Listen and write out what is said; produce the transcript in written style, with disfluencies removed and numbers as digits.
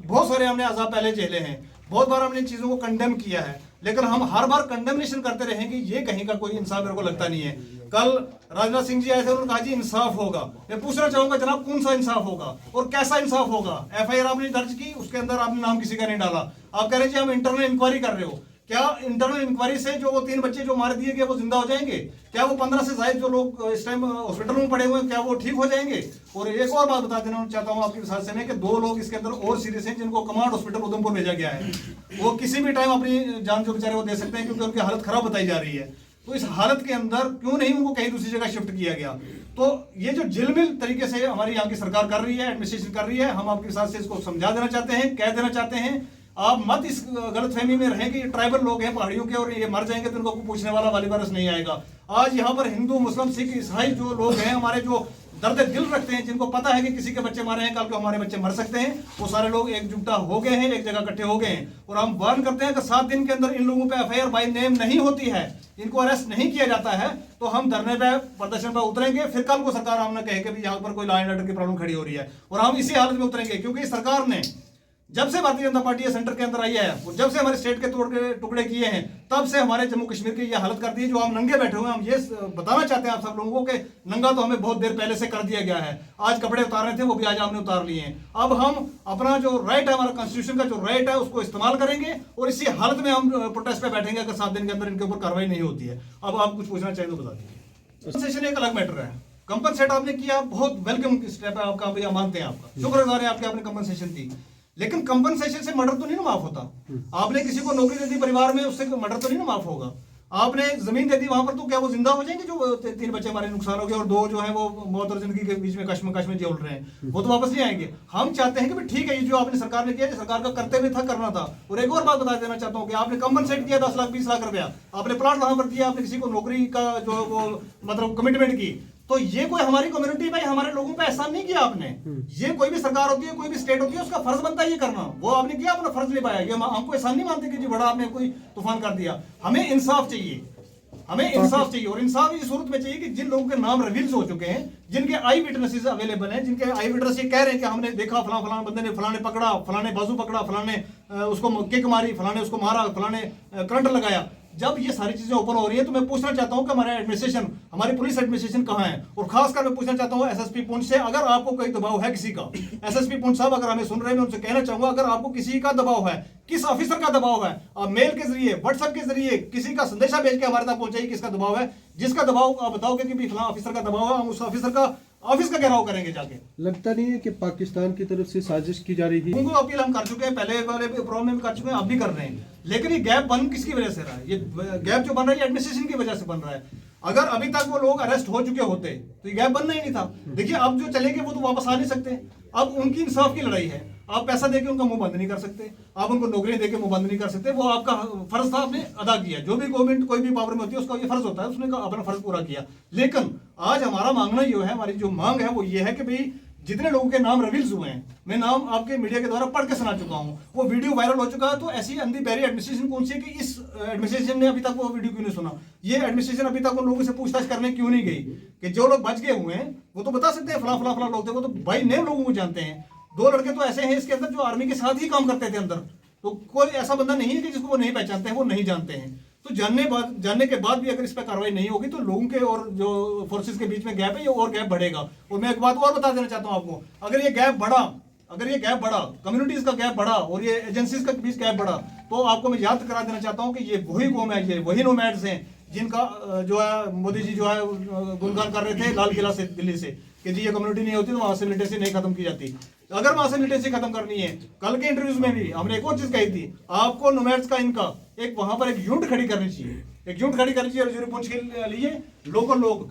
बहुत सारे हमने अज़ाब पहले झेले हैं, बहुत बार हमने चीज़ों को कंडेम किया है, लेकिन हम हर बार कंडेमनेशन करते रहे कि ये कहीं का कोई इंसाफ मेरे को लगता नहीं है। कल राजनाथ सिंह जी आए थे, उन्होंने कहा जी इंसाफ होगा। मैं पूछना चाहूंगा जनाब, कौन सा इंसाफ होगा और कैसा इंसाफ होगा? एफआईआर आपने दर्ज की, उसके अंदर आपने नाम किसी का नहीं डाला। आप कह रहे जी हम इंटरनल इंक्वायरी कर रहे हो। क्या इंटरनल इंक्वायरी से जो वो 3 बच्चे जो मार दिए गए वो जिंदा हो जाएंगे? क्या वो 15 से ज्यादा जो लोग इस टाइम हॉस्पिटल में पड़े हुए हैं, क्या वो ठीक हो जाएंगे? और एक और बात बता देना चाहता हूँ आपके साथ में कि 2 लोग इसके अंदर और सीरियस हैं जिनको कमांड हॉस्पिटल उधमपुर भेजा गया है। वो किसी भी टाइम अपनी जान जो बेचारे वो दे सकते हैं, क्योंकि उनकी हालत खराब बताई जा रही है। तो इस हालत के अंदर क्यों नहीं उनको कहीं दूसरी जगह शिफ्ट किया गया? तो ये जो जिलमिल तरीके से हमारी यहाँ की सरकार कर रही है, एडमिनिस्ट्रेशन कर रही है, हम आपके साथ से इसको समझा देना चाहते हैं, कह देना चाहते हैं। आप मत इस गलतफहमी में रहें कि ये ट्राइबल लोग हैं पहाड़ियों के और ये मर जाएंगे तो इनको पूछने वाला वाली वारस नहीं आएगा। आज यहाँ पर हिंदू, मुस्लिम, सिख, ईसाई जो लोग हैं हमारे, जो दर्द दिल रखते हैं, जिनको पता है कि किसी के बच्चे मारे हैं, कल को हमारे बच्चे मर सकते हैं, वो सारे लोग एकजुटता हो गए हैं, एक जगह इकट्ठे हो गए हैं। और हम वार्न करते हैं कि 7 दिन के अंदर इन लोगों पे एफआईआर बाय नेम नहीं होती है, इनको अरेस्ट नहीं किया जाता है, तो हम धरने पे, प्रदर्शन पे उतरेंगे। फिर कल को सरकार हमने कहे कि यहाँ पर कोई लॉ एंड ऑर्डर की प्रॉब्लम खड़ी हो रही है, और हम इसी हालत में उतरेंगे। क्योंकि सरकार ने जब से भारतीय जनता पार्टी सेंटर के अंदर आई है और जब से हमारे स्टेट के टुकड़े किए हैं, तब से हमारे जम्मू कश्मीर की ये हालत कर दी है। जो हम नंगे बैठे हुए हैं, हम ये बताना चाहते हैं आप सब लोगों को कि नंगा तो हमें बहुत देर पहले से कर दिया गया है। आज कपड़े उतारने थे, वो भी आज हमने उतार लिए हैं। अब हम अपना जो राइट है, हमारा कॉन्स्टिट्यूशन का जो राइट है, उसको इस्तेमाल करेंगे और इसी हालत में हम प्रोटेस्ट पे बैठेंगे अगर 7 दिन के अंदर इनके ऊपर कार्रवाई नहीं होती है। अब आप कुछ पूछना चाहिए तो बता दीजिए। कंपनसेशन एक अलग मैटर है। कंपनसेट आपने किया, बहुत वेलकम स्टेप है आपका, भैया मानते हैं, आपका शुक्रगुजार है आपके, आपने कंपनसेशन दी। लेकिन कंपनसेशन से मर्डर तो नहीं ना माफ होता। आपने किसी को नौकरी दे दी परिवार में, उससे मर्डर तो नहीं ना माफ होगा। आपने जमीन दे दी वहां पर, तो क्या वो जिंदा हो जाएंगे? जो 3 बच्चे हमारे नुकसान हो गए और 2 जो है वो मौत और जिंदगी के बीच में कश्मकश में झेल रहे हैं, वो तो वापस नहीं आएंगे। हम चाहते हैं कि ठीक है, ये जो आपने सरकार ने किया, सरकार का कर्तव्य था, करना था। और एक और बात बता देना चाहता हूँ कि आपने कंपनसेट किया 10 लाख 20 लाख रुपया, आपने प्लाट वहां पर दिया, आपने किसी को नौकरी का जो वो मतलब कमिटमेंट की, तो ये कोई हमारी कम्युनिटी पे, हमारे लोगों पे एहसान नहीं किया आपने। ये कोई भी सरकार होती है, कोई भी स्टेट होती है, उसका फर्ज बनता है ये करना। वो आपने किया, अपना फर्ज निभाया। ये हमको एहसान नहीं मानते कि जी बड़ा आपने कोई तूफान कर दिया। हमें इंसाफ चाहिए, हमें इंसाफ चाहिए। और इंसाफ इस सूरत में चाहिए कि जिन लोगों के नाम रिवील्स हो चुके हैं, जिनके आई विटनेसेस अवेलेबल हैं, जिनके आई विटनेस ये कह रहे हैं कि हमने देखा फलां बंदे ने फलाने पकड़ा, फलाने बाजू पकड़ा, फलाने उसको किक मारी, फलाने उसको मारा, फलाने करंट लगाया। जब ये सारी चीजें ओपन हो रही है, तो मैं पूछना चाहता हूं कि हमारा एडमिनिस्ट्रेशन, हमारी पुलिस एडमिनिस्ट्रेशन कहां है? और खासकर मैं पूछना चाहता हूं एसएसपी पुंछ से, अगर आपको कोई दबाव है किसी का, एसएसपी पुंछ साहब अगर हमें सुन रहे हैं, मैं उनसे कहना चाहूंगा, अगर आपको किसी का दबाव है, किस ऑफिसर का दबाव है, आप मेल के जरिए, व्हाट्सएप के जरिए किसी का संदेशा भेज के हमारे तक पहुंचाइए किसका दबाव है। जिसका दबाव आप बताओगे कि भी फलां ऑफिसर का दबाव है, हम उस ऑफिसर का ऑफिस का घेराव करेंगे जाके। लगता नहीं है कि पाकिस्तान की तरफ से साजिश की जा रही है? उनको अपील हम कर चुके हैं, पहले वाले प्रोग्राम में कर चुके हैं, अब भी कर रहे हैं। लेकिन ये गैप बन किसकी वजह से रहा है? ये गैप जो बन रहा है एडमिनिस्ट्रेशन की वजह से बन रहा है। अगर अभी तक वो लोग अरेस्ट हो चुके होते तो ये गैप बनना ही नहीं था। देखिए अब जो चले गए वो तो वापस आ नहीं सकते। अब उनकी इंसाफ की लड़ाई है। आप पैसा देके उनका मुंह बंद नहीं कर सकते, आप उनको नौकरी देके मुंह बंद नहीं कर सकते। वो आपका फर्ज था, आपने अदा किया। जो भी गवर्नमेंट कोई भी पावर में होती है, उसका ये फर्ज होता है, उसने अपना फर्ज पूरा किया। लेकिन आज हमारा मांगना ये है, हमारी जो मांग है वो ये है कि भाई जितने लोगों के नाम रिवील्स हुए हैं, मैं नाम आपके मीडिया के द्वारा पढ़ के सुना चुका हूं, वो वीडियो वायरल हो चुका है। तो ऐसी अंधी पैरी एडमिनिस्ट्रेशन कौन सी है कि इस एडमिनिस्ट्रेशन ने अभी तक वो वीडियो क्यों नहीं सुना? ये एडमिनिस्ट्रेशन अभी तक उन लोगों से पूछताछ करने क्यों नहीं गई कि जो लोग बच गए हुए हैं वो तो बता सकते हैं फला फला फला लोग थे, वो तो भाई नेम लोगों को जानते हैं। 2 लड़के तो ऐसे हैं इसके अंदर जो आर्मी के साथ ही काम करते थे अंदर, तो कोई ऐसा बंदा नहीं है कि जिसको वो नहीं पहचानते हैं, वो नहीं जानते हैं। तो जानने के बाद भी अगर इस पर कार्रवाई नहीं होगी तो लोगों के और जो फोर्सेस के बीच में गैप है, ये और गैप बढ़ेगा। और मैं एक बात और बता देना चाहता हूं आपको, अगर ये गैप बढ़ा, कम्युनिटीज का गैप बढ़ा और ये एजेंसीज के बीच गैप बढ़ा, तो आपको मैं याद करा देना चाहता हूं कि ये वही कौम है, ये वही नोमैड्स हैं जिनका जो है मोदी जी जो है गुणगान कर रहे थे लाल किला से, दिल्ली से, कि जी ये कम्युनिटी नहीं होती तो वहां से मिलिटेंसी नहीं खत्म की जाती। अगर वहां से मिलिटेंसी खत्म करनी है, कल के इंटरव्यूज में भी हमने एक और चीज कही थी, आपको नोमैड्स का इनका एक वहां पर एक यूनिट खड़ी करनी चाहिए, एक यूनिट खड़ी करनी चाहिए। और पुंछ के लिए लोकल लोग